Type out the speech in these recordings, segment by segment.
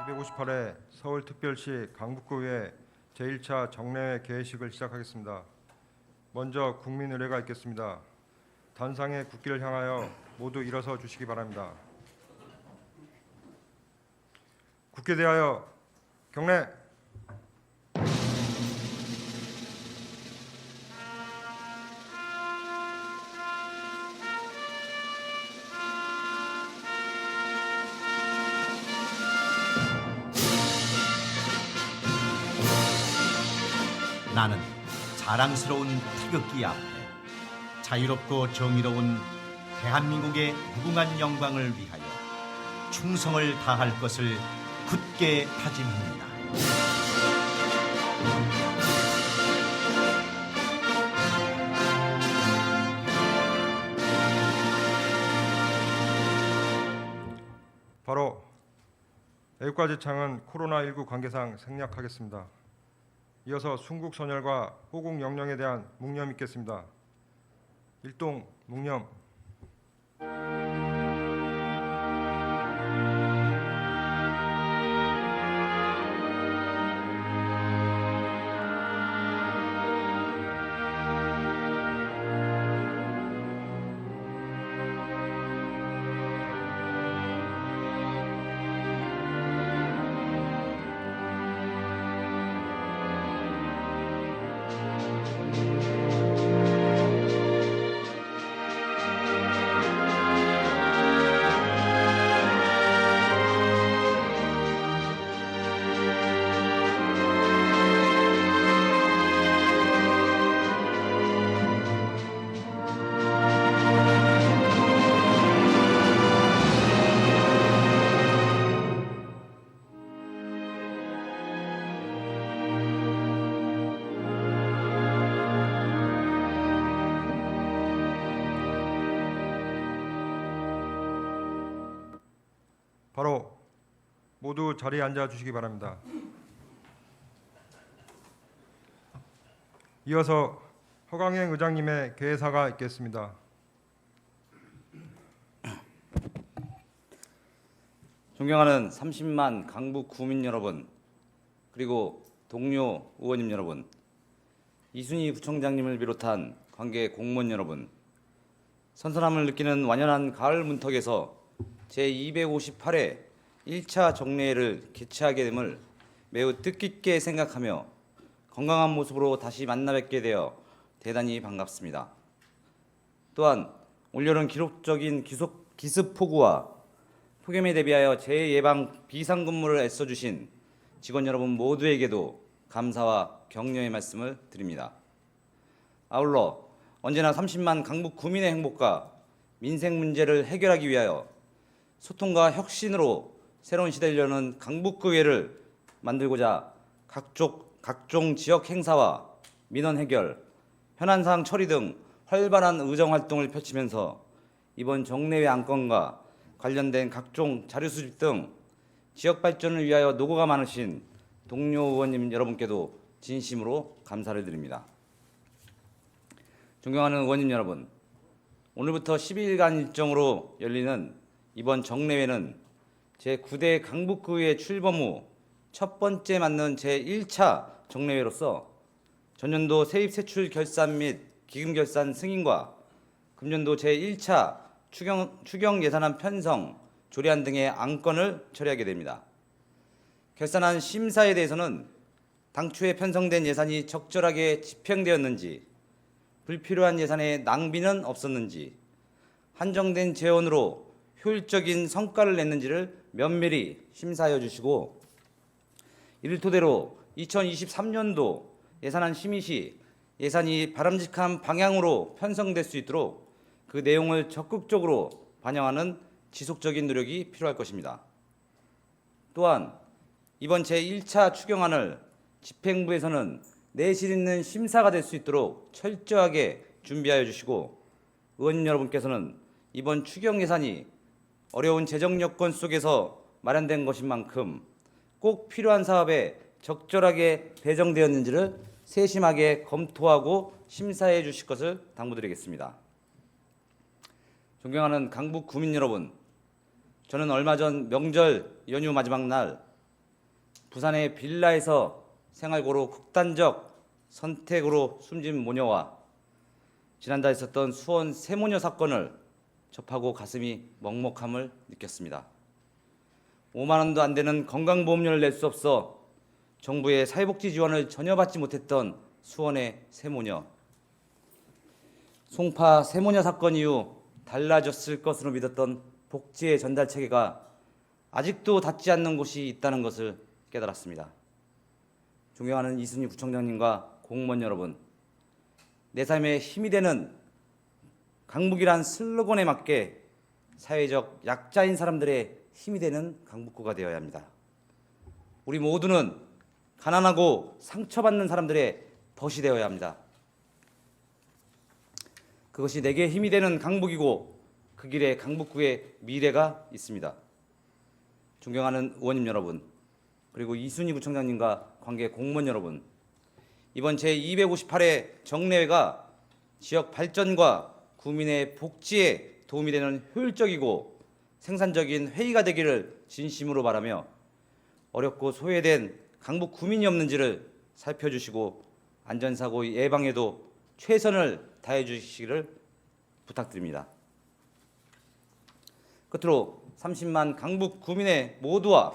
258회 서울특별시 강북구의회 제1차 정례회 개회식을 시작하겠습니다. 먼저 국민의례가 있겠습니다. 단상의 국기를 향하여 모두 일어서 주시기 바랍니다. 국기에 대하여 경례. 나는 자랑스러운 태극기 앞에 자유롭고 정의로운 대한민국의 무궁한 영광을 위하여 충성을 다할 것을 굳게 다짐합니다. 바로 애국가제창은 코로나19 관계상 생략하겠습니다. 이어서 순국선열과 호국영령에 대한 묵념이 있겠습니다. 일동 묵념. 바로 모두 자리에 앉아 주시기 바랍니다. 이어서 허강행 의장님의 개회사가 있겠습니다. 존경하는 30만 강북 구민 여러분, 그리고 동료 의원님 여러분, 이순희 구청장님을 비롯한 관계 공무원 여러분, 선선함을 느끼는 완연한 가을 문턱에서 제258회 1차 정례회를 개최하게 됨을 매우 뜻깊게 생각하며 건강한 모습으로 다시 만나 뵙게 되어 대단히 반갑습니다. 또한 올여름 기록적인 기습폭우와 폭염에 대비하여 재예방 비상근무를 애써주신 직원 여러분 모두에게도 감사와 격려의 말씀을 드립니다. 아울러 언제나 30만 강북 구민의 행복과 민생 문제를 해결하기 위하여 소통과 혁신으로 새로운 시대를 여는 강북구의회를 만들고자 각종 지역 행사와 민원 해결, 현안사항 처리 등 활발한 의정활동을 펼치면서 이번 정례회 안건과 관련된 각종 자료 수집 등 지역 발전을 위하여 노고가 많으신 동료 의원님 여러분께도 진심으로 감사를 드립니다. 존경하는 의원님 여러분, 오늘부터 12일간 일정으로 열리는 이번 정례회는 제9대 강북구의회 출범 후 첫 번째 맞는 제1차 정례회로서 전년도 세입세출 결산 및 기금 결산 승인과 금년도 제1차 추경 예산안 편성, 조례안 등의 안건을 처리하게 됩니다. 결산안 심사에 대해서는 당초에 편성된 예산이 적절하게 집행되었는지, 불필요한 예산의 낭비는 없었는지, 한정된 재원으로 효율적인 성과를 냈는지를 면밀히 심사하여 주시고, 이를 토대로 2023년도 예산안 심의 시 예산이 바람직한 방향으로 편성될 수 있도록 그 내용을 적극적으로 반영하는 지속적인 노력이 필요할 것입니다. 또한 이번 제1차 추경안을 집행부에서는 내실 있는 심사가 될 수 있도록 철저하게 준비하여 주시고, 의원님 여러분께서는 이번 추경 예산이 어려운 재정 여건 속에서 마련된 것인 만큼 꼭 필요한 사업에 적절하게 배정되었는지를 세심하게 검토하고 심사해 주실 것을 당부드리겠습니다. 존경하는 강북 구민 여러분, 저는 얼마 전 명절 연휴 마지막 날 부산의 빌라에서 생활고로 극단적 선택으로 숨진 모녀와 지난달 있었던 수원 세모녀 사건을 접하고 가슴이 먹먹함을 느꼈습니다. 5만 원도 안 되는 건강보험료를 낼 수 없어 정부의 사회복지 지원을 전혀 받지 못했던 수원의 세모녀. 송파 세모녀 사건 이후 달라졌을 것으로 믿었던 복지의 전달 체계가 아직도 닿지 않는 곳이 있다는 것을 깨달았습니다. 존경하는 이순희 구청장님과 공무원 여러분, 내 삶에 힘이 되는 강북이란 슬로건에 맞게 사회적 약자인 사람들의 힘이 되는 강북구가 되어야 합니다. 우리 모두는 가난하고 상처받는 사람들의 벗이 되어야 합니다. 그것이 내게 힘이 되는 강북이고 그 길에 강북구의 미래가 있습니다. 존경하는 의원님 여러분, 그리고 이순희 구청장님과 관계 공무원 여러분, 이번 제258회 정례회가 지역 발전과 구민의 복지에 도움이 되는 효율적이고 생산적인 회의가 되기를 진심으로 바라며 어렵고 소외된 강북 구민이 없는지를 살펴주시고 안전사고 예방에도 최선을 다해 주시기를 부탁드립니다. 끝으로 30만 강북 구민의 모두와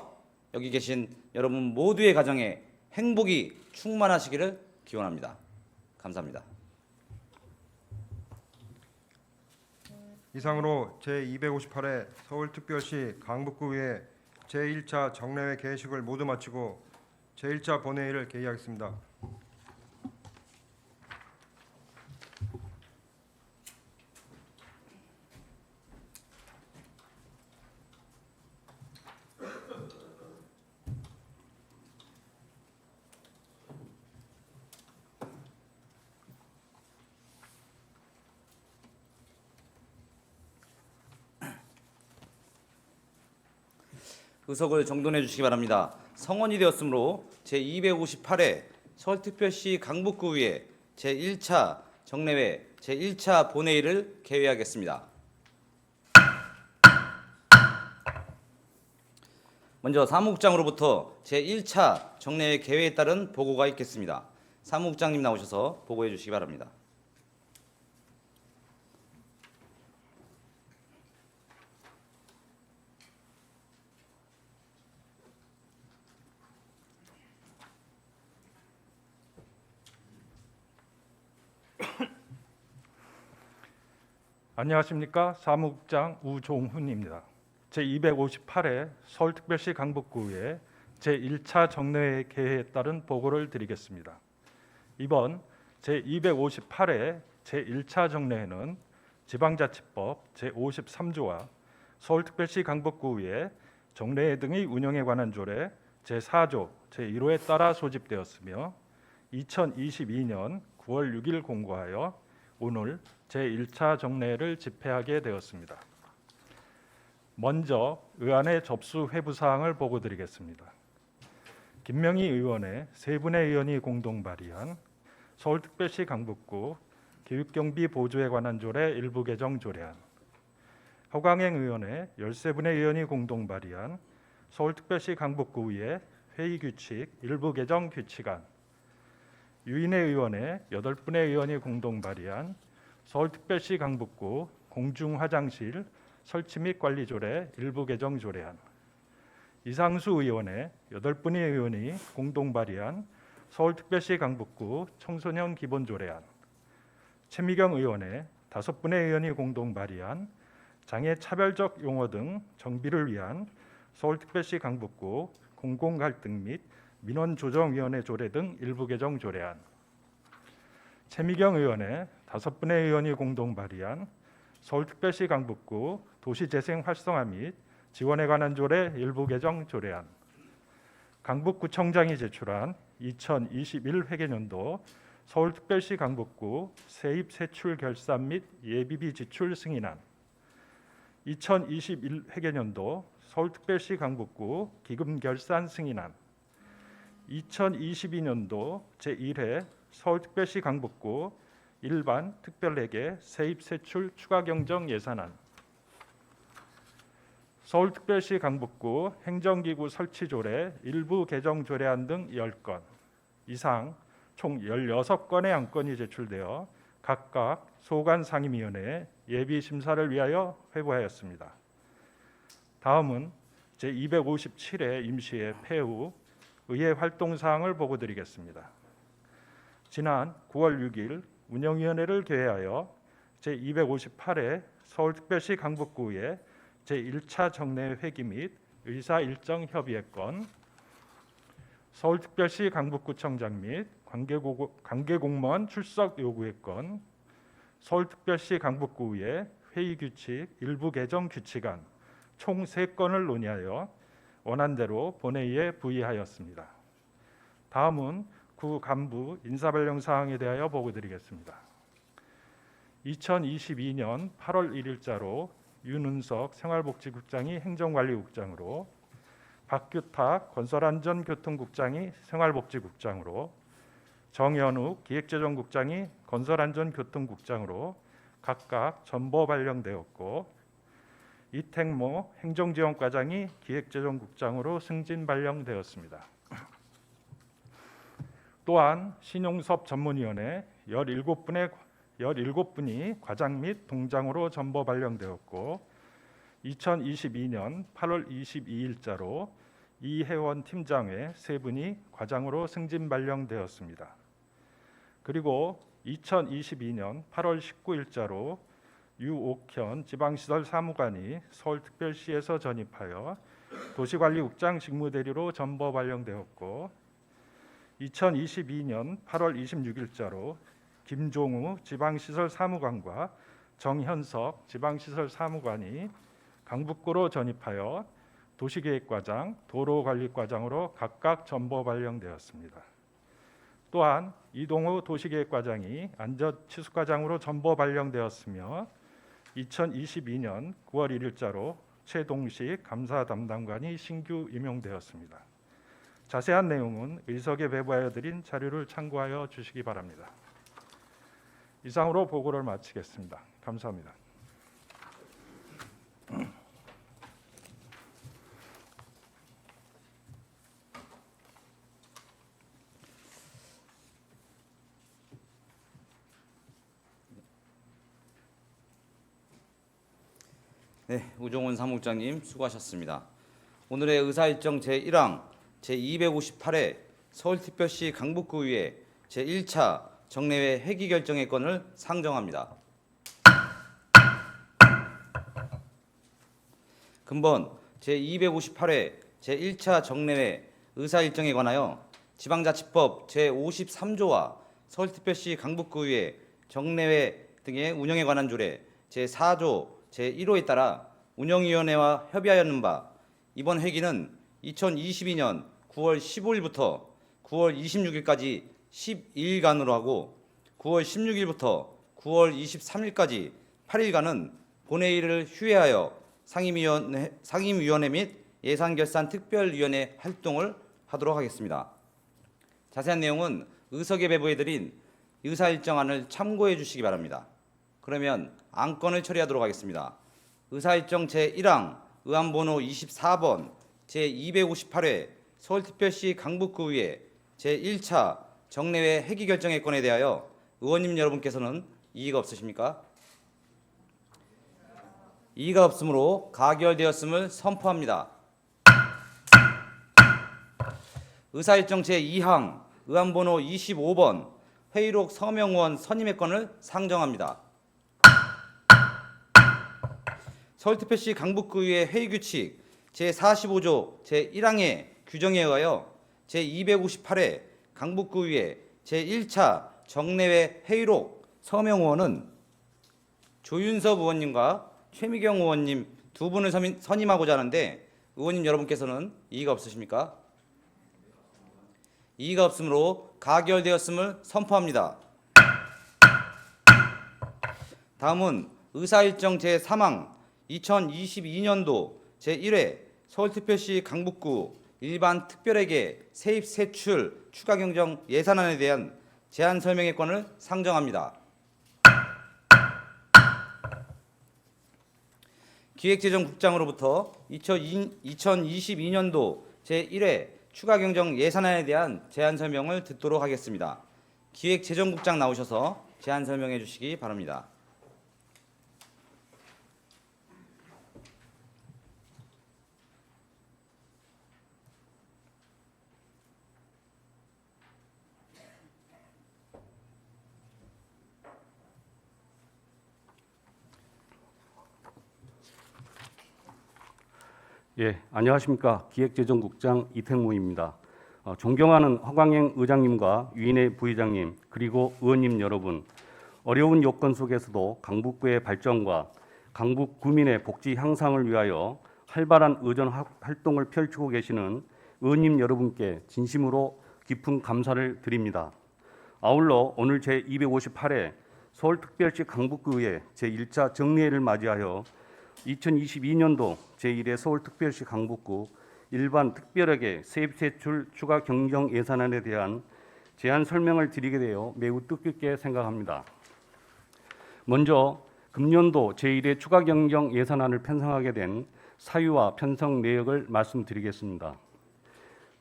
여기 계신 여러분 모두의 가정에 행복이 충만하시기를 기원합니다. 감사합니다. 이상으로 제258회 서울특별시 강북구의 제1차 정례회 개회식을 모두 마치고 제1차 본회의를 개의하겠습니다. 의석을 정돈해 주시기 바랍니다. 성원이 되었으므로 제258회 서울특별시 강북구의회 제1차 정례회 제1차 본회의를 개회하겠습니다. 먼저 사무국장으로부터 제1차 정례회 개회에 따른 보고가 있겠습니다. 사무국장님 나오셔서 보고해 주시기 바랍니다. 안녕하십니까. 사무국장 우종훈입니다. 제258회 서울특별시 강북구의 제1차 정례회 개회에 따른 보고를 드리겠습니다. 이번 제258회 제1차 정례회는 지방자치법 제53조와 서울특별시 강북구의 정례회 등의 운영에 관한 조례 제4조 제1호에 따라 소집되었으며 2022년 9월 6일 공고하여 오늘 제1차 정례회를 집행하게 되었습니다. 먼저 의안의 접수 회부 사항을 보고드리겠습니다. 김명희 의원의 세 분의 의원이 공동 발의한 서울특별시 강북구 교육경비 보조에 관한 조례 일부 개정 조례안, 허광행 의원의 13분의 의원이 공동 발의한 서울특별시 강북구의 회의규칙 일부 개정 규칙안, 유인혜 의원의 8분의 의원이 공동 발의한 서울특별시 강북구 공중화장실 설치 및 관리 조례 일부 개정 조례안, 이상수 의원의 8분의 의원이 공동 발의한 서울특별시 강북구 청소년 기본 조례안, 최미경 의원의 5분의 의원이 공동 발의한 장애 차별적 용어 등 정비를 위한 서울특별시 강북구 공공갈등 및 민원조정위원회 조례 등 일부 개정 조례안, 최미경 의원의 5분의 의원이 공동 발의한 서울특별시 강북구 도시재생 활성화 및 지원에 관한 조례 일부 개정 조례안, 강북구청장이 제출한 2021 회계년도 서울특별시 강북구 세입 세출 결산 및 예비비 지출 승인안, 2021 회계년도 서울특별시 강북구 기금 결산 승인안, 2022년도 제1회 서울특별시 강북구 일반 특별회계 세입 세출 추가 경정 예산안, 서울특별시 강북구 행정기구 설치조례 일부 개정 조례안 등 10건 이상 총 16건의 안건이 제출되어 각각 소관 상임위원회 예비 심사를 위하여 회부하였습니다. 다음은 제257회 임시회 폐후 의회 활동 사항을 보고드리겠습니다. 지난 9월 6일 운영위원회를 개회하여 제258회 서울특별시 강북구의 제1차 정례 회기 및 의사 일정 협의회 건, 서울특별시 강북구청장 및 관계공무원 출석 요구회 건, 서울특별시 강북구의 회의 규칙 일부 개정 규칙안 총 3건을 논의하여 원안대로 본회의에 부의하였습니다. 다음은 구 간부 인사발령 사항에 대하여 보고드리겠습니다. 2022년 8월 1일자로 윤은석 생활복지국장이 행정관리국장으로, 박규탁 건설안전교통국장이 생활복지국장으로, 정현욱 기획재정국장이 건설안전교통국장으로 각각 전보 발령되었고, 이택모 행정지원과장이 기획재정국장으로 승진 발령되었습니다. 또한 신용섭 전문위원회 17분이 과장 및 동장으로 전보 발령되었고, 2022년 8월 22일자로 이혜원 팀장 외 3분이 과장으로 승진 발령되었습니다. 그리고 2022년 8월 19일자로 유옥현 지방시설 사무관이 서울특별시에서 전입하여 도시관리국장 직무대리로 전보 발령되었고, 2022년 8월 26일자로 김종우 지방시설 사무관과 정현석 지방시설 사무관이 강북구로 전입하여 도시계획과장, 도로관리과장으로 각각 전보 발령되었습니다. 또한 이동우 도시계획과장이 안전치수과장으로 전보 발령되었으며, 2022년 9월 1일자로 최동식 감사 담당관이 신규 임용되었습니다. 자세한 내용은 의석에 배부하여 드린 자료를 참고하여 주시기 바랍니다. 이상으로 보고를 마치겠습니다. 감사합니다. 네, 우종훈 사무국장님 수고하셨습니다. 오늘의 의사일정 제1항 제258회 서울특별시 강북구의회 제1차 정례회 회기 결정의 건을 상정합니다. 근본 제258회 제1차 정례회 의사일정에 관하여 지방자치법 제53조와 서울특별시 강북구의회 정례회 등의 운영에 관한 조례 제4조 제1호에 따라 운영위원회와 협의하였는 바, 이번 회기는 2022년 9월 15일부터 9월 26일까지 12일간으로 하고, 9월 16일부터 9월 23일까지 8일간은 본회의를 휴회하여 상임위원회 및 예산결산특별위원회 활동을 하도록 하겠습니다. 자세한 내용은 의석에 배부해드린 의사일정안을 참고해 주시기 바랍니다. 그러면 안건을 처리하도록 하겠습니다. 의사일정 제1항 의안번호 24번 제258회 서울특별시 강북구의회 제1차 정례회 회기 결정의 건에 대하여 의원님 여러분께서는 이의가 없으십니까? 이의가 없으므로 가결되었음을 선포합니다. 의사일정 제2항 의안번호 25번 회의록 서명의원 선임의 건을 상정합니다. 서울특별시 강북구의회 회의규칙 제45조 제1항의 규정에 의하여 제258회 강북구의회 제1차 정례회 회의록 서명 의원은 조윤섭 의원님과 최미경 의원님 두 분을 선임하고자 하는데, 의원님 여러분께서는 이의가 없으십니까? 이의가 없으므로 가결되었음을 선포합니다. 다음은 의사일정 제3항 2022년도 제1회 서울특별시 강북구 일반 특별회계 세입 세출 추가 경정 예산안에 대한 제안 설명의 건을 상정합니다. 기획재정국장으로부터 2022년도 제1회 추가경정 예산안에 대한 제안 설명을 듣도록 하겠습니다. 기획재정국장 나오셔서 제안 설명해 주시기 바랍니다. 예, 안녕하십니까. 기획재정국장 이택무입니다. 존경하는 허광행 의장님과 유인혜 부의장님 그리고 의원님 여러분, 어려운 여건 속에서도 강북구의 발전과 강북 구민의 복지 향상을 위하여 활발한 의전 활동을 펼치고 계시는 의원님 여러분께 진심으로 깊은 감사를 드립니다. 아울러 오늘 제258회 서울특별시 강북구의 제1차 정례회를 맞이하여 2022년도 제1회 서울특별시 강북구 일반 특별하게 세입세출 추가 경정 예산안에 대한 제안 설명을 드리게 되어 매우 뜻깊게 생각합니다. 먼저 금년도 제1회 추가 경정 예산안을 편성하게 된 사유와 편성 내역을 말씀드리겠습니다.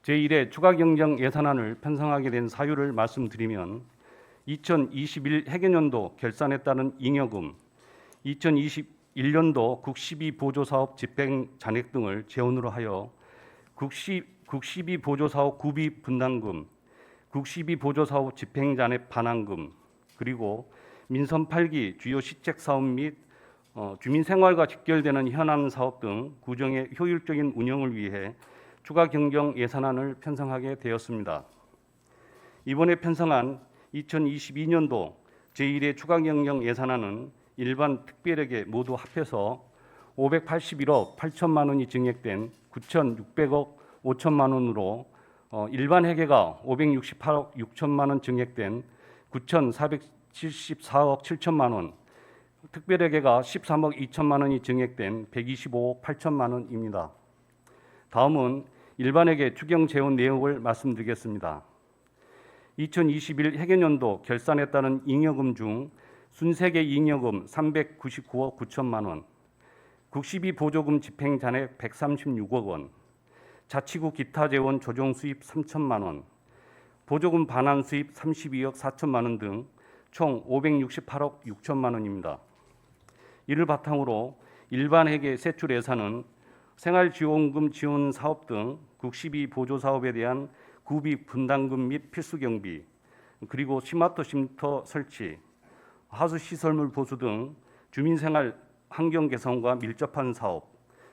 제1회 추가 경정 예산안을 편성하게 된 사유를 말씀드리면 2021 회계년도 결산에 따른 잉여금, 2021년도 국시비 보조사업 집행 잔액 등을 재원으로 하여 국시비 보조사업 구비 분담금, 국시비 보조사업 집행 잔액 반환금, 그리고 민선 8기 주요 시책 사업 및 주민 생활과 직결되는 현안 사업 등 구정의 효율적인 운영을 위해 추가 경정 예산안을 편성하게 되었습니다. 이번에 편성한 2022년도 제1회 추가 경정 예산안은 일반 특별회계 모두 합해서 581억 8천만 원이 증액된 9,600억 5천만 원으로 일반 회계가 568억 6천만 원 증액된 9,474억 7천만 원, 특별회계가 13억 2천만 원이 증액된 125억 8천만 원입니다. 다음은 일반회계 추경 재원 내역을 말씀드리겠습니다. 2021 회계년도 결산에 따른 잉여금 중 순세계 잉여금 399억 9천만 원, 국시비 보조금 집행 잔액 136억 원, 자치구 기타 재원 조정 수입 3천만 원, 보조금 반환 수입 32억 4천만 원 등 총 568억 6천만 원입니다. 이를 바탕으로 일반 회계 세출 예산은 생활지원금 지원 사업 등 국시비 보조 사업에 대한 구비 분담금 및 필수 경비, 그리고 스마트 쉼터 설치, 하수 시설물 보수 등 주민생활 환경 개선과 밀접한 사업,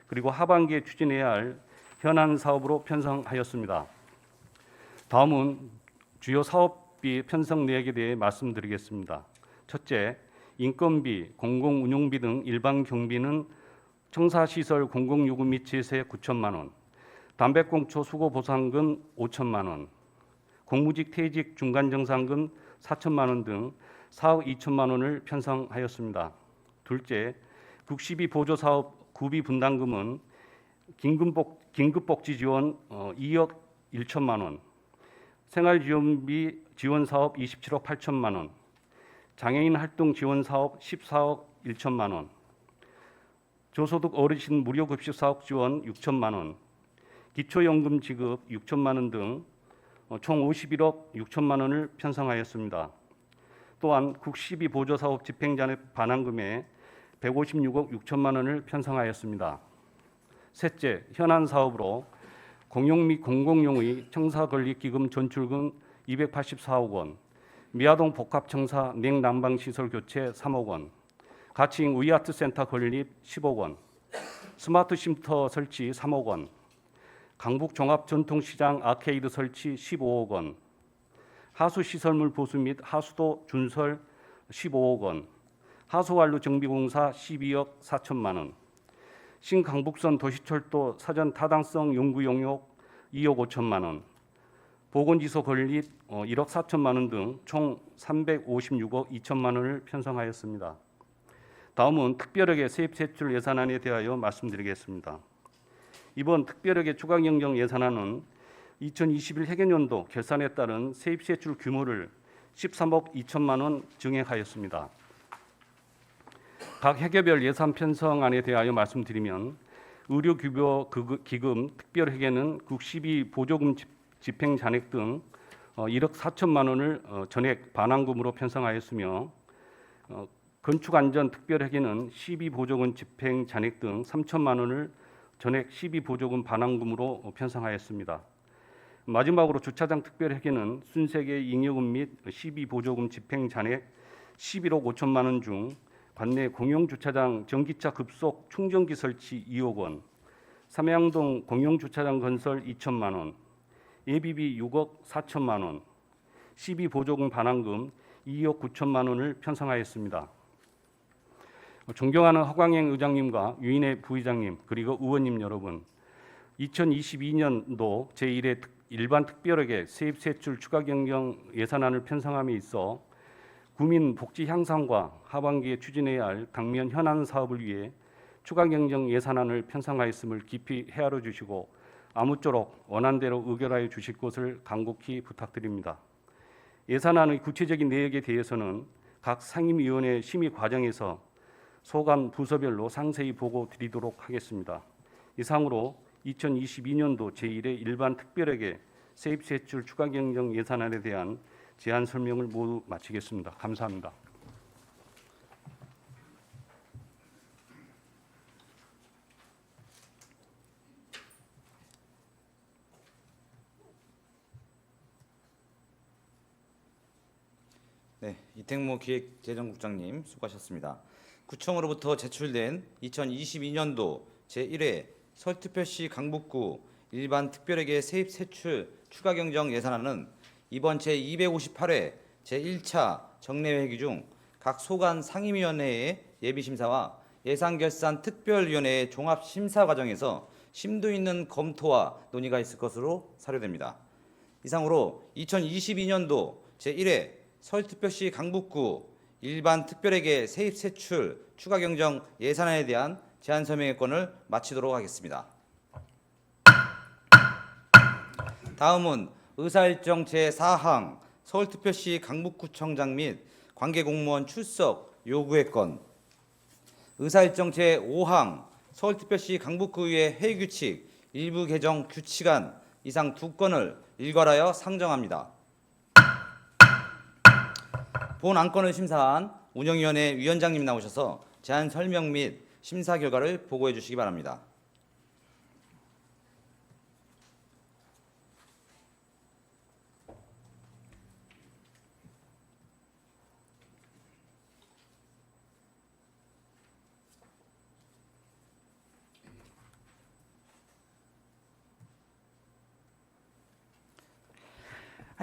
그리고 하반기에 추진해야 할 현안 사업으로 편성하였습니다. 다음은 주요 사업비 편성 내역에 대해 말씀드리겠습니다. 첫째, 인건비, 공공운용비 등 일반 경비는 청사시설 공공요금 및 제세 9천만 원, 담배꽁초 수고보상금 5천만 원, 공무직 퇴직 중간정산금 4천만 원 등 4억 2천만 원을 편성하였습니다. 둘째, 국시비 보조사업 구비 분담금은 긴급복지 지원 2억 1천만 원, 생활지원비 지원사업 27억 8천만 원, 장애인 활동 지원사업 14억 1천만 원, 저소득 어르신 무료급식 사업 지원 6천만 원, 기초연금 지급 6천만 원 등 총 51억 6천만 원을 편성하였습니다. 또한 국시비 보조사업 집행잔액 반환금에 156억 6천만 원을 편성하였습니다. 셋째, 현안 사업으로 공용 및 공공용의 청사건립기금 전출금 284억 원, 미아동 복합청사 냉난방시설 교체 3억 원, 가칭 위아트센터 건립 10억 원, 스마트 쉼터 설치 3억 원, 강북 종합전통시장 아케이드 설치 15억 원, 하수시설물 보수 및 하수도 준설 15억 원, 하수완로 정비공사 12억 4천만 원, 신강북선 도시철도 사전 타당성 연구 용역 2억 5천만 원, 보건지소 건립 1억 4천만 원 등 총 356억 2천만 원을 편성하였습니다. 다음은 특별하게 세입세출 예산안에 대하여 말씀드리겠습니다. 이번 특별하게 추가 경정 예산안은 2021 회계년도 결산에 따른 세입세출 규모를 13억 2천만 원 증액하였습니다. 각 회계별 예산 편성안에 대하여 말씀드리면 의료급여 기금 특별회계는 국시비 보조금 집행 잔액 등 1억 4천만 원을 전액 반환금으로 편성하였으며 건축안전 특별회계는 시비 보조금 집행 잔액 등 3천만 원을 전액 시비 보조금 반환금으로 편성하였습니다. 마지막으로 주차장 특별회계는 순세계 잉여금 및 시비 보조금 집행 잔액 11억 5천만 원 중 관내 공용주차장 전기차 급속 충전기 설치 2억 원, 삼양동 공용주차장 건설 2천만 원, 예비비 6억 4천만 원, 시비 보조금 반환금 2억 9천만 원을 편성하였습니다. 존경하는 허광행 의장님과 유인혜 부의장님 그리고 의원님 여러분, 2022년도 제1회 일반 특별회계 세입 세출 추가 경정 예산안을 편성함에 있어 구민 복지 향상과 하반기에 추진해야 할 당면 현안 사업을 위해 추가 경정 예산안을 편성하였음을 깊이 헤아려 주시고 아무쪼록 원안대로 의결하여 주실 것을 간곡히 부탁드립니다. 예산안의 구체적인 내역에 대해서는 각 상임위원회 심의 과정에서 소관 부서별로 상세히 보고 드리도록 하겠습니다. 이상으로 2022년도 제1회 일반 특별회계 세입 세출 추가 경정 예산안에 대한 제안 설명을 모두 마치겠습니다. 감사합니다. 네, 이택모 기획재정국장님 수고하셨습니다. 구청으로부터 제출된 2022년도 제1회 서울특별시 강북구 일반 특별회계 세입 세출 추가 경정 예산안은 이번 제258회 제1차 정례회기 중 각 소관 상임위원회의 예비심사와 예산결산 특별위원회의 종합심사 과정에서 심도 있는 검토와 논의가 있을 것으로 사료됩니다. 이상으로 2022년도 제1회 서울특별시 강북구 일반 특별회계 세입 세출 추가 경정 예산안에 대한 제안 설명의 건을 마치도록 하겠습니다. 다음은 의사일정 제4항 서울특별시 강북구청장 및 관계공무원 출석 요구의 건, 의사일정 제5항 서울특별시 강북구의회 회의규칙 일부 개정 규칙안 이상 두 건을 일괄하여 상정합니다. 본 안건을 심사한 운영위원회 위원장님 나오셔서 제안 설명 및 심사 결과를 보고해 주시기 바랍니다.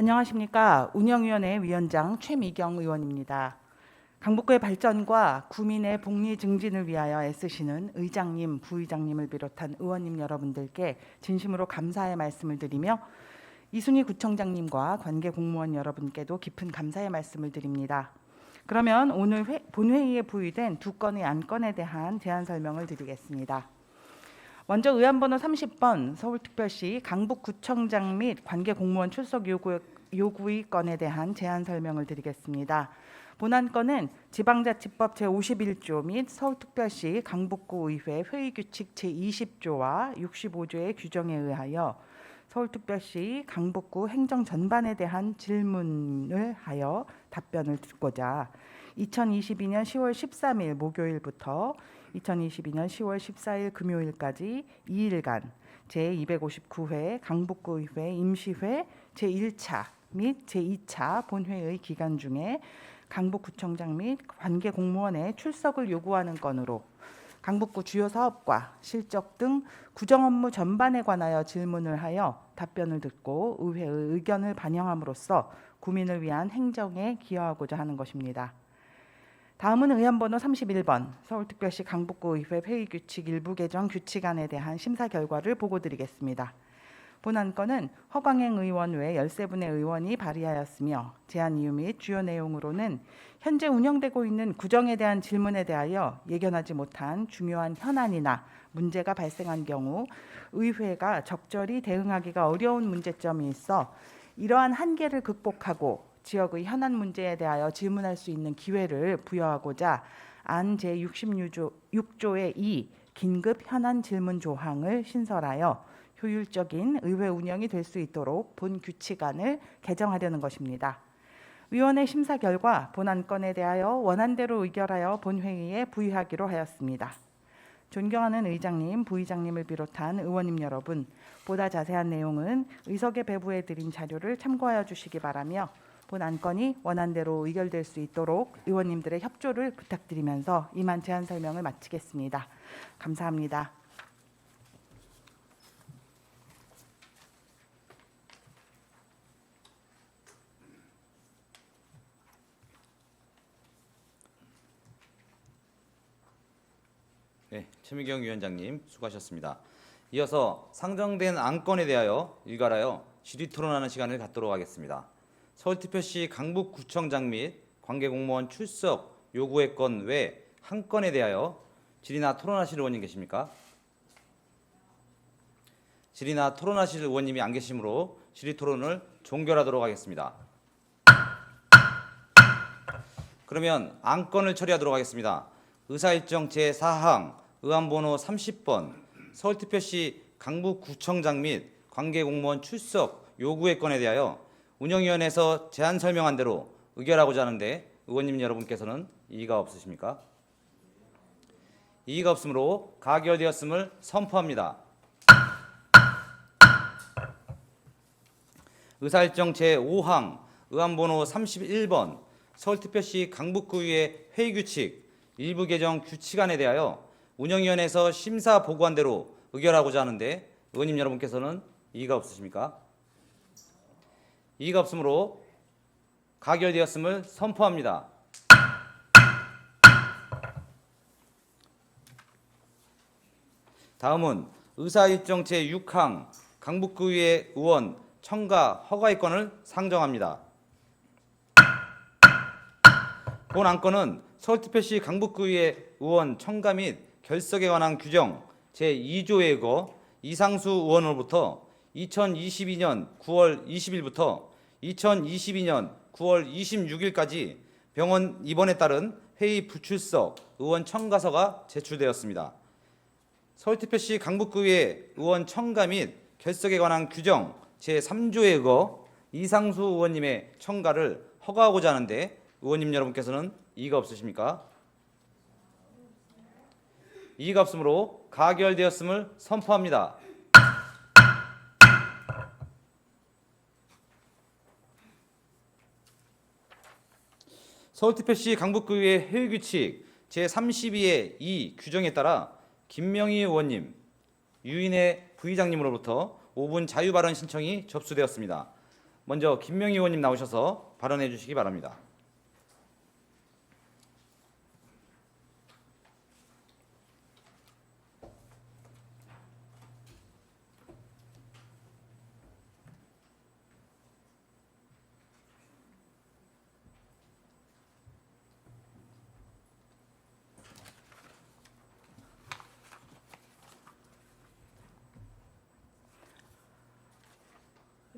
안녕하십니까. 운영위원회 위원장 최미경 의원입니다. 강북구의 발전과 구민의 복리 증진을 위하여 애쓰시는 의장님, 부의장님을 비롯한 의원님 여러분들께 진심으로 감사의 말씀을 드리며 이순희 구청장님과 관계 공무원 여러분께도 깊은 감사의 말씀을 드립니다. 그러면 오늘 본회의에 부의된 두 건의 안건에 대한 제안 설명을 드리겠습니다. 먼저 의안번호 30번 서울특별시 강북구청장 및 관계공무원 출석 요구의 건에 대한 제안 설명을 드리겠습니다. 본안건은 지방자치법 제51조 및 서울특별시 강북구의회 회의규칙 제20조와 65조의 규정에 의하여 서울특별시 강북구 행정 전반에 대한 질문을 하여 답변을 듣고자 2022년 10월 13일 목요일부터 2022년 10월 14일 금요일까지 2일간 제259회 강북구의회 임시회 제1차 및 제2차 본회의 기간 중에 강북구청장 및 관계공무원의 출석을 요구하는 건으로 강북구 주요 사업과 실적 등 구정업무 전반에 관하여 질문을 하여 답변을 듣고 의회의 의견을 반영함으로써 구민을 위한 행정에 기여하고자 하는 것입니다. 다음은 의안번호 31번 서울특별시 강북구의회 회의규칙 일부 개정 규칙안에 대한 심사 결과를 보고드리겠습니다. 본안건은 허광행 의원 외 13분의 의원이 발의하였으며 제안 이유 및 주요 내용으로는 현재 운영되고 있는 구정에 대한 질문에 대하여 예견하지 못한 중요한 현안이나 문제가 발생한 경우 의회가 적절히 대응하기가 어려운 문제점이 있어 이러한 한계를 극복하고 지역의 현안 문제에 대하여 질문할 수 있는 기회를 부여하고자 안 제66조의 2 긴급 현안 질문 조항을 신설하여 효율적인 의회 운영이 될 수 있도록 본 규칙안을 개정하려는 것입니다. 위원회 심사 결과 본 안건에 대하여 원안대로 의결하여 본회의에 부의하기로 하였습니다. 존경하는 의장님, 부의장님을 비롯한 의원님 여러분, 보다 자세한 내용은 의석에 배부해 드린 자료를 참고하여 주시기 바라며 본 안건이 원안대로 의결될 수 있도록 의원님들의 협조를 부탁드리면서 이만 제안 설명을 마치겠습니다. 감사합니다. 네, 최미경 위원장님 수고하셨습니다. 이어서 상정된 안건에 대하여 일괄하여 질의토론하는 시간을 갖도록 하겠습니다. 서울특별시 강북구청장 및 관계공무원 출석 요구의 건 외 한 건에 대하여 질의나 토론하실 의원님 계십니까? 질의나 토론하실 의원님이 안 계시므로 질의토론을 종결하도록 하겠습니다. 그러면 안건을 처리하도록 하겠습니다. 의사일정 제4항 의안번호 30번 서울특별시 강북구청장 및 관계공무원 출석 요구의 건에 대하여 운영위원회에서 제안 설명한 대로 의결하고자 하는데 의원님 여러분께서는 이의가 없으십니까? 이의가 없으므로 가결되었음을 선포합니다. 의사일정 제5항 의안번호 31번 서울특별시 강북구의회 회의규칙 일부 개정 규칙안에 대하여 운영위원회에서 심사 보고한 대로 의결하고자 하는데 의원님 여러분께서는 이의가 없으십니까? 이의가 없으므로 가결되었음을 선포합니다. 다음은 의사일정 제6항 강북구의회 의원 청가 허가의 건을 상정합니다. 본 안건은 서울특별시 강북구의회 의원 청가 및 결석에 관한 규정 제2조에 의거 이상수 의원으로부터 2022년 9월 20일부터 2022년 9월 26일까지 병원 입원에 따른 회의 불출석 의원 청가서가 제출되었습니다. 서울특별시 강북구의회 의원 청가 및 결석에 관한 규정 제3조에 의거 이상수 의원님의 청가를 허가하고자 하는데 의원님 여러분께서는 이의가 없으십니까? 이의가 없으므로 가결되었음을 선포합니다. 서울특별시 강북구의회 회의규칙 제32의 2 규정에 따라 김명희 의원님, 유인혜 부의장님으로부터 5분 자유발언 신청이 접수되었습니다. 먼저 김명희 의원님 나오셔서 발언해 주시기 바랍니다.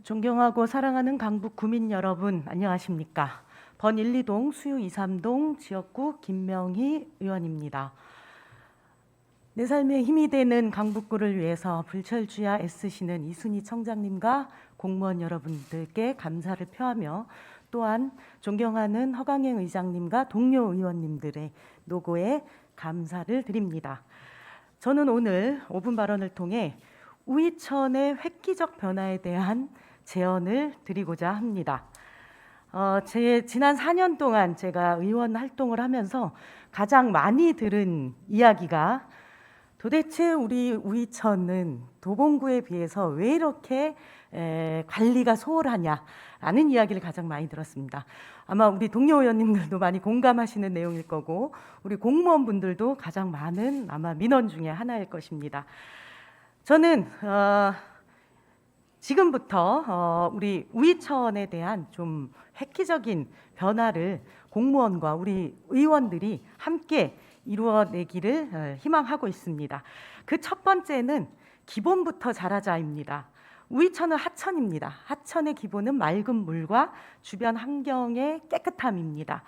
존경하고 사랑하는 강북 구민 여러분, 안녕하십니까? 번 1, 2동 수유 2, 3동 지역구 김명희 의원입니다. 내 삶에 힘이 되는 강북구를 위해서 불철주야 애쓰시는 이순희 청장님과 공무원 여러분들께 감사를 표하며 또한 존경하는 허강행 의장님과 동료 의원님들의 노고에 감사를 드립니다. 저는 오늘 5분 발언을 통해 우이천의 획기적 변화에 대한 제언을 드리고자 합니다. 제 지난 4년 동안 제가 의원 활동을 하면서 가장 많이 들은 이야기가 도대체 우리 우이천은 도봉구에 비해서 왜 이렇게 관리가 소홀하냐라는 이야기를 가장 많이 들었습니다. 아마 우리 동료 의원님들도 많이 공감하시는 내용일 거고 우리 공무원분들도 가장 많은 아마 민원 중에 하나일 것입니다. 저는 지금부터 우리 우이천에 대한 좀 획기적인 변화를 공무원과 우리 의원들이 함께 이루어내기를 희망하고 있습니다. 그 첫 번째는 기본부터 잘하자입니다. 우이천은 하천입니다. 하천의 기본은 맑은 물과 주변 환경의 깨끗함입니다.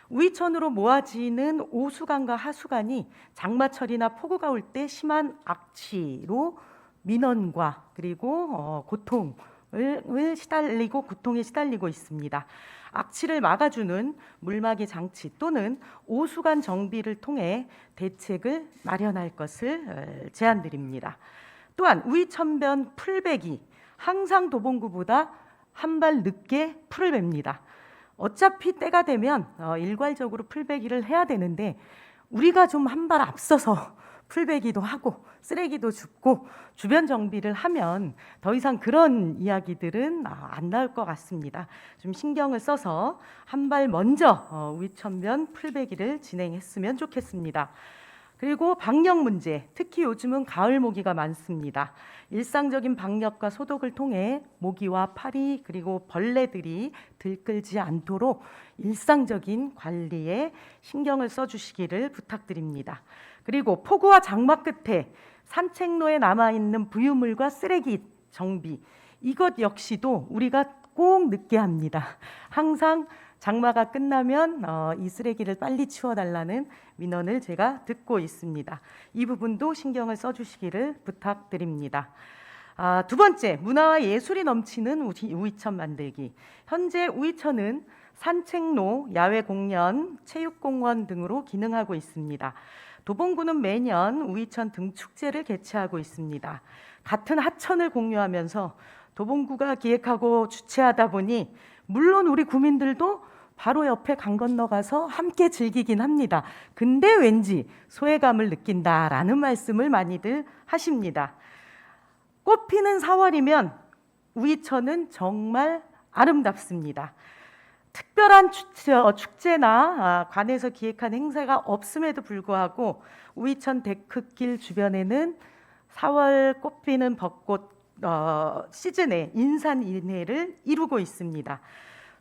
우이천으로 모아지는 오수관과 하수관이 장마철이나 폭우가 올 때 심한 악취로 민원과 그리고 고통에 시달리고 있습니다. 악취를 막아주는 물막이 장치 또는 오수관 정비를 통해 대책을 마련할 것을 제안드립니다. 또한 우이천변 풀베기 항상 도봉구보다 한 발 늦게 풀을 뱁니다. 어차피 때가 되면 일괄적으로 풀베기를 해야 되는데 우리가 좀 한 발 앞서서 풀베기도 하고 쓰레기도 줍고 주변 정비를 하면 더 이상 그런 이야기들은 안 나올 것 같습니다. 좀 신경을 써서 한 발 먼저 우이천변 풀베기를 진행했으면 좋겠습니다. 그리고 방역 문제, 특히 요즘은 가을 모기가 많습니다. 일상적인 방역과 소독을 통해 모기와 파리 그리고 벌레들이 들끓지 않도록 일상적인 관리에 신경을 써주시기를 부탁드립니다. 그리고 폭우와 장마 끝에 산책로에 남아있는 부유물과 쓰레기 정비, 이것 역시도 우리가 꼭 늦게 합니다. 항상 장마가 끝나면 이 쓰레기를 빨리 치워달라는 민원을 제가 듣고 있습니다. 이 부분도 신경을 써주시기를 부탁드립니다. 두 번째, 문화와 예술이 넘치는 우이천 만들기. 현재 우이천은 산책로, 야외 공연, 체육공원 등으로 기능하고 있습니다. 도봉구는 매년 우이천 등축제를 개최하고 있습니다. 같은 하천을 공유하면서 도봉구가 기획하고 주최하다 보니 물론 우리 구민들도 바로 옆에 강 건너가서 함께 즐기긴 합니다. 근데 왠지 소외감을 느낀다라는 말씀을 많이들 하십니다. 꽃 피는 4월이면 우이천은 정말 아름답습니다. 특별한 축제나 관에서 기획한 행사가 없음에도 불구하고 우이천 데크길 주변에는 4월 꽃피는 벚꽃 시즌에 인산인해를 이루고 있습니다.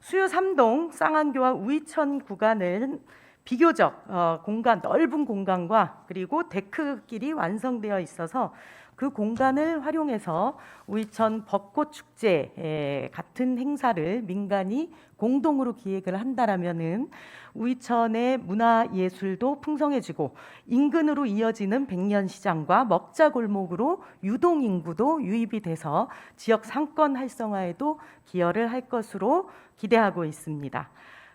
수요 3동 쌍안교와 우이천 구간은 비교적 넓은 공간과 그리고 데크길이 완성되어 있어서 그 공간을 활용해서 우이천 벚꽃 축제 같은 행사를 민간이 공동으로 기획을 한다라면은 우이천의 문화 예술도 풍성해지고 인근으로 이어지는 백년시장과 먹자골목으로 유동 인구도 유입이 돼서 지역 상권 활성화에도 기여를 할 것으로 기대하고 있습니다.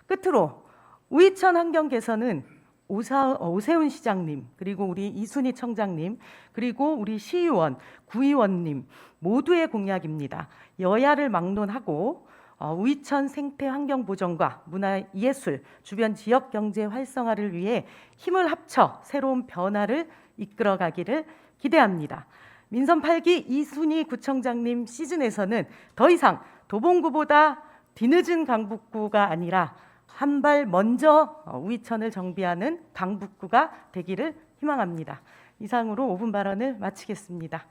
끝으로 우이천 환경 개선은 오세훈 시장님, 그리고 우리 이순희 청장님, 그리고 우리 시의원, 구의원님 모두의 공약입니다. 여야를 막론하고 우이천 생태 환경 보전과 문화 예술, 주변 지역 경제 활성화를 위해 힘을 합쳐 새로운 변화를 이끌어가기를 기대합니다. 민선 8기 이순희 구청장님 시즌에서는 더 이상 도봉구보다 뒤늦은 강북구가 아니라 한 발 먼저 우이천을 정비하는 강북구가 되기를 희망합니다. 이상으로 5분 발언을 마치겠습니다.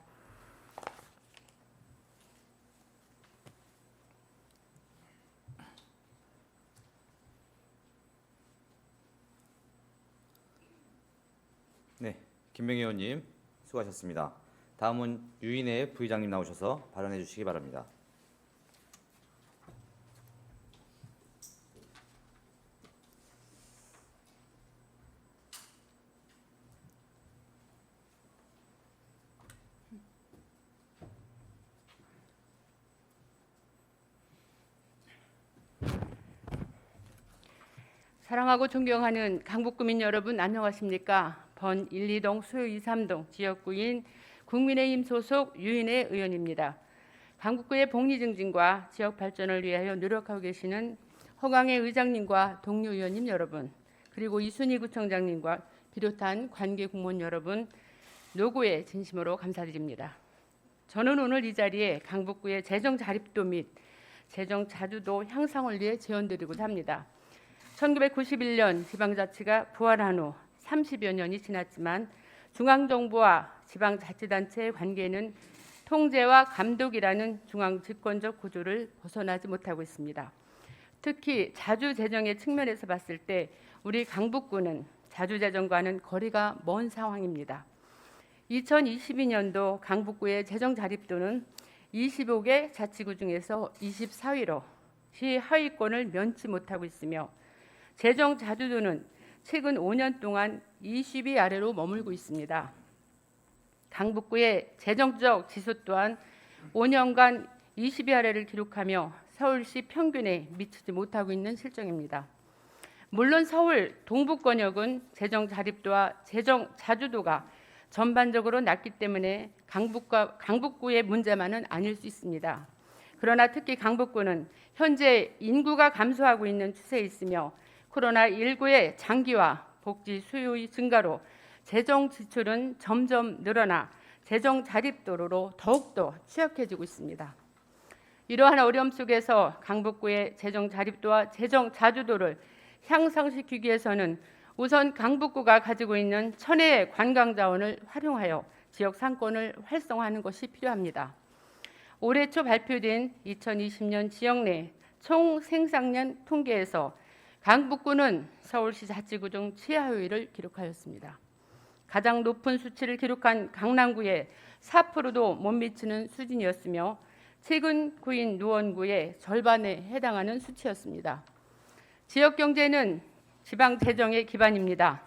네, 김명희 의원님 수고하셨습니다. 다음은 유인혜 부의장님 나오셔서 발언해 주시기 바랍니다. 사랑하고 존경하는 강북구민 여러분 안녕하십니까? 번 1, 2동 수요 2, 3동 지역구인 국민의힘 소속 유인혜 의원입니다. 강북구의 복리 증진과 지역 발전을 위하여 노력하고 계시는 허광혜 의장님과 동료 의원님 여러분, 그리고 이순희 구청장님과 비롯한 관계 공무원 여러분, 노고에 진심으로 감사드립니다. 저는 오늘 이 자리에 강북구의 재정 자립도 및 재정 자주도 향상을 위해 제언드리고자 합니다. 1991년 지방자치가 부활한 후 30여 년이 지났지만 중앙정부와 지방자치단체의 관계는 통제와 감독이라는 중앙집권적 구조를 벗어나지 못하고 있습니다. 특히 자주재정의 측면에서 봤을 때 우리 강북구는 자주재정과는 거리가 먼 상황입니다. 2022년도 강북구의 재정 자립도는 25개 자치구 중에서 24위로 시하위권을 면치 못하고 있으며 재정 자주도는 최근 5년 동안 20위 아래로 머물고 있습니다. 강북구의 재정적 지수 또한 5년간 20위 아래를 기록하며 서울시 평균에 미치지 못하고 있는 실정입니다. 물론 서울 동부권역은 재정 자립도와 재정 자주도가 전반적으로 낮기 때문에 강북구의 문제만은 아닐 수 있습니다. 그러나 특히 강북구는 현재 인구가 감소하고 있는 추세에 있으며 코로나19의 장기화, 복지 수요의 증가로 재정 지출은 점점 늘어나 재정 자립도로 더욱더 취약해지고 있습니다. 이러한 어려움 속에서 강북구의 재정 자립도와 재정 자주도를 향상시키기 위해서는 우선 강북구가 가지고 있는 천혜의 관광 자원을 활용하여 지역 상권을 활성화하는 것이 필요합니다. 올해 초 발표된 2020년 지역 내 총 생산량 통계에서 강북구는 서울시 자치구 중 최하위를 기록하였습니다. 가장 높은 수치를 기록한 강남구에 4%도 못 미치는 수준이었으며 최근 구인 노원구의 절반에 해당하는 수치였습니다. 지역 경제는 지방 재정의 기반입니다.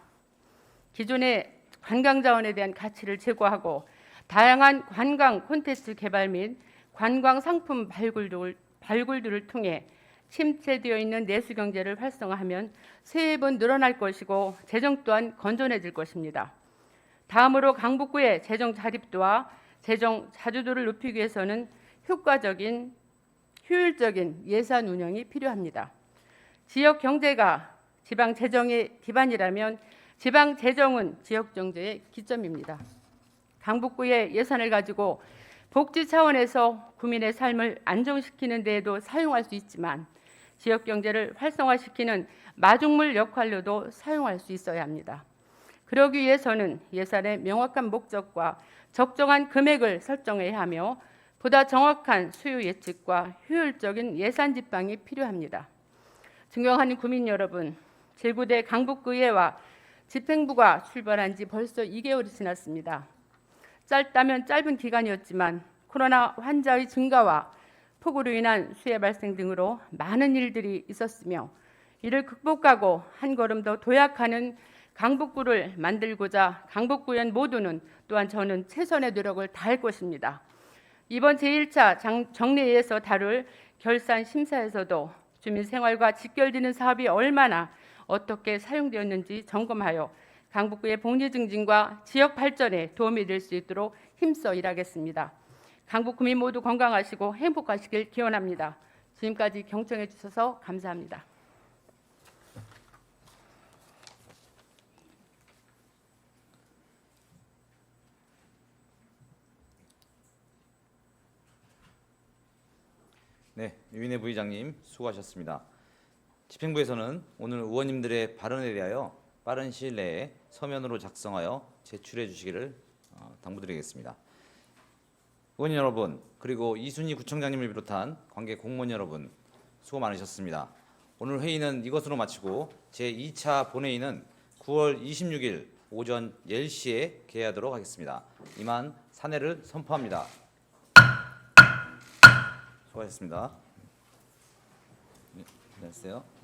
기존의 관광 자원에 대한 가치를 제고하고 다양한 관광 콘텐츠 개발 및 관광 상품 발굴들을 통해 침체되어 있는 내수 경제를 활성화하면 세입은 늘어날 것이고 재정 또한 건전해질 것입니다. 다음으로 강북구의 재정 자립도와 재정 자주도를 높이기 위해서는 효과적인 효율적인 예산 운영이 필요합니다. 지역 경제가 지방 재정의 기반이라면 지방 재정은 지역 경제의 기점입니다. 강북구의 예산을 가지고 복지 차원에서 구민의 삶을 안정시키는 데에도 사용할 수 있지만 지역 경제를 활성화시키는 마중물 역할로도 사용할 수 있어야 합니다. 그러기 위해서는 예산의 명확한 목적과 적정한 금액을 설정해야 하며 보다 정확한 수요 예측과 효율적인 예산 집행이 필요합니다. 존경하는 구민 여러분, 제9대 강북구의회와 집행부가 출발한 지 벌써 2개월이 지났습니다. 짧다면 짧은 기간이었지만 코로나 환자의 증가와 폭우로 인한 수해 발생 등으로 많은 일들이 있었으며 이를 극복하고 한 걸음 더 도약하는 강북구를 만들고자 강북구의원 모두는 또한 저는 최선의 노력을 다할 것입니다. 이번 제1차 정례회에서 다룰 결산 심사에서도 주민 생활과 직결되는 사업이 얼마나 어떻게 사용되었는지 점검하여 강북구의 복리 증진과 지역 발전에 도움이 될 수 있도록 힘써 일하겠습니다. 강북 구민 모두 건강하시고 행복하시길 기원합니다. 지금까지 경청해 주셔서 감사합니다. 네, 유인혜 부의장님 수고하셨습니다. 집행부에서는 오늘 의원님들의 발언에 대하여 빠른 시일 내에 서면으로 작성하여 제출해 주시기를 당부드리겠습니다. 의원 여러분, 그리고 이순희 구청장님을 비롯한 관계 공무원 여러분 수고 많으셨습니다. 오늘 회의는 이것으로 마치고 제2차 본회의는 9월 26일 오전 10시에 개회하도록 하겠습니다. 이만 사내를 선포합니다. 수고하셨습니다. 네, 안녕하세요.